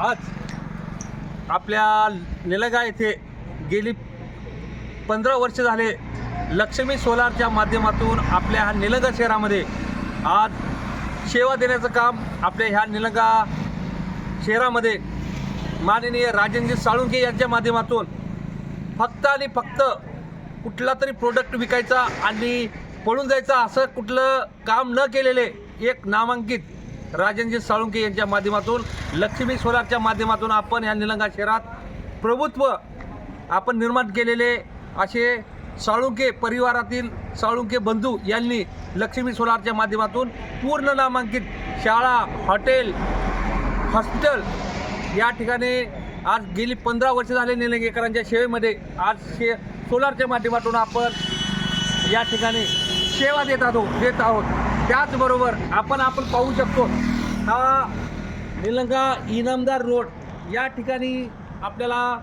आज आपल्या निलंगा येथे गेली 15 वर्ष झाले लक्ष्मी सोलारच्या माध्यमातून आपल्या ह्या निलंगा शहरामध्ये आज सेवा देण्याचं काम आपल्या ह्या निलंगा शहरामध्ये माननीय राजेंद्र साळुंखे यांच्या माध्यमातून फक्त आणि फक्त कुठला तरी प्रोडक्ट विकायचा आणि पळून जायचा असं कुठलं काम न केलेले एक नामांकित राजेंद्र साळुंखे यांच्या माध्यमातून लक्ष्मी सोलारच्या माध्यमातून आपण ह्या निलंगा शहरात प्रभुत्व आपण निर्माण केलेले असे साळुंखे परिवारातील साळुंखे बंधू यांनी लक्ष्मी सोलारच्या माध्यमातून पूर्ण नामांकित शाळा, हॉटेल, हॉस्पिटल या ठिकाणी आज गेली 15 वर्ष झाले निलंगेकरांच्या सेवेमध्ये आज सोलारच्या माध्यमातून आपण या ठिकाणी सेवा देत आहोत। त्याचबरोबर आपण पाहू शकतो हा निलंगा इनामदार रोड या ठिकाणी आपल्याला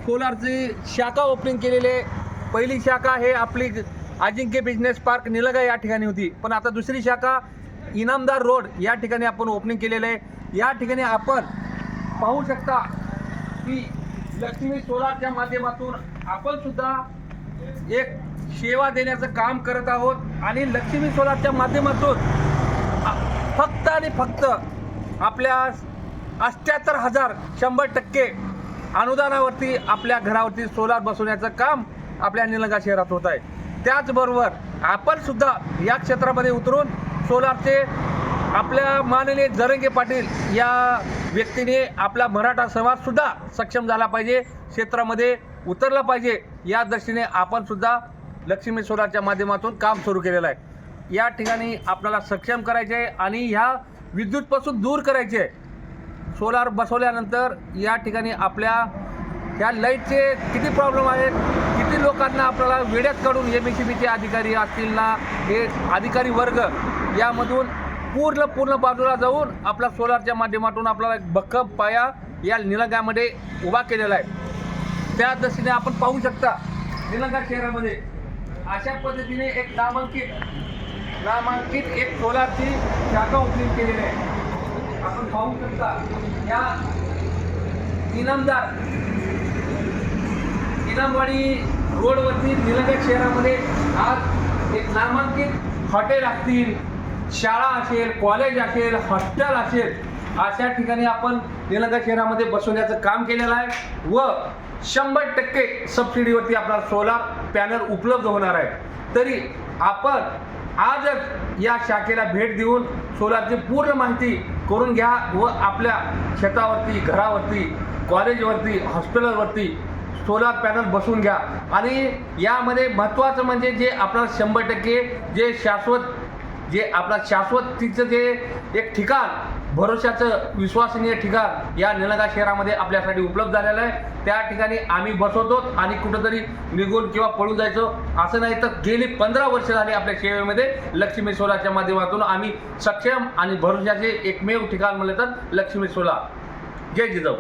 सोलारची शाखा ओपनिंग केलेले। पहिली शाखा हे आपली अजिंक्य बिझनेस पार्क निलंगा या ठिकाणी होती, पण आता दुसरी शाखा इनामदार रोड या ठिकाणी आपण ओपनिंग केलेलं आहे। या ठिकाणी आपण पाहू शकता की लक्ष्मी सोलारच्या माध्यमातून आपण सुद्धा एक सेवा देण्याचं काम करत आहोत आणि लक्ष्मी सोलारच्या माध्यमातून फक्त आणि फक्त आपल्या 78,000 100% अनुदानावरती आपल्या घरावरती सोलार बसवण्याचं काम आपल्या निलंगा शहरात होत आहे। त्याचबरोबर आपण सुद्धा या क्षेत्रामध्ये उतरून सोलारचे आपल्या माननीय जरंगे पाटील या व्यक्तीने आपला मराठा समाज सुद्धा सक्षम झाला पाहिजे, क्षेत्रामध्ये उतरला पाहिजे, या दृष्टीने आपण सुद्धा लक्ष्मी सोलारच्या माध्यमातून काम सुरू केलेलं आहे। या ठिकाणी आपल्याला सक्षम करायचे आहे आणि ह्या विद्युतपासून दूर करायचे आहे। सोलार बसवल्यानंतर या ठिकाणी आपल्या ह्या लाईटचे किती प्रॉब्लेम आहेत, किती लोकांना आपल्याला वेड्यात काढून MSEBचे अधिकारी असतील ना, हे अधिकारी वर्ग यामधून पूर्ण बाजूला जाऊन आपला सोलारच्या माध्यमातून आपल्याला एक भक्कम पाया या निलंग्यामध्ये उभा केलेला आहे। त्या दृष्टीने आपण पाहू शकता निलंगा शहरामध्ये अशा पद्धतीने एक नामांकित एक सोलारची शाखा ओपनिंग केलेली आहे। आपण पाहू शकता या इनामवाडी रोडवरती निलंगा शहरामध्ये आज एक नामांकित हॉटेल असतील, शाळा असेल, कॉलेज असेल, हॉस्पिटल असेल, अशा ठिकाणी आपण निलंगा शहरामध्ये बसवण्याचं काम केलेलं आहे व 100% सबसिडीवरती आपला सोलार पॅनल उपलब्ध होणार आहे। तरी आपण आजच या शाखेला भेट देऊन सोलारची पूर्ण माहिती करून घ्या व आपल्या शेतावरती, घरावरती, कॉलेजवरती, हॉस्पिटलवरती सोलार पॅनल बसवून घ्या। आणि यामध्ये महत्त्वाचं म्हणजे जे आपल्याला 100% जे आपला शाश्वतीचं जे एक ठिकाण, भरोशाचं विश्वसनीय ठिकाण या निलंगा शहरामध्ये आपल्यासाठी उपलब्ध झालेलं आहे। त्या ठिकाणी आम्ही बसवतो आणि कुठंतरी निघून किंवा पळून जायचं असं नाही, तर गेली 15 वर्ष झाली आपल्या सेवेमध्ये लक्ष्मी सोलारच्या माध्यमातून आम्ही सक्षम आणि भरोशाचे एकमेव ठिकाण म्हणलं तर लक्ष्मी सोलार। जय जिजाऊ।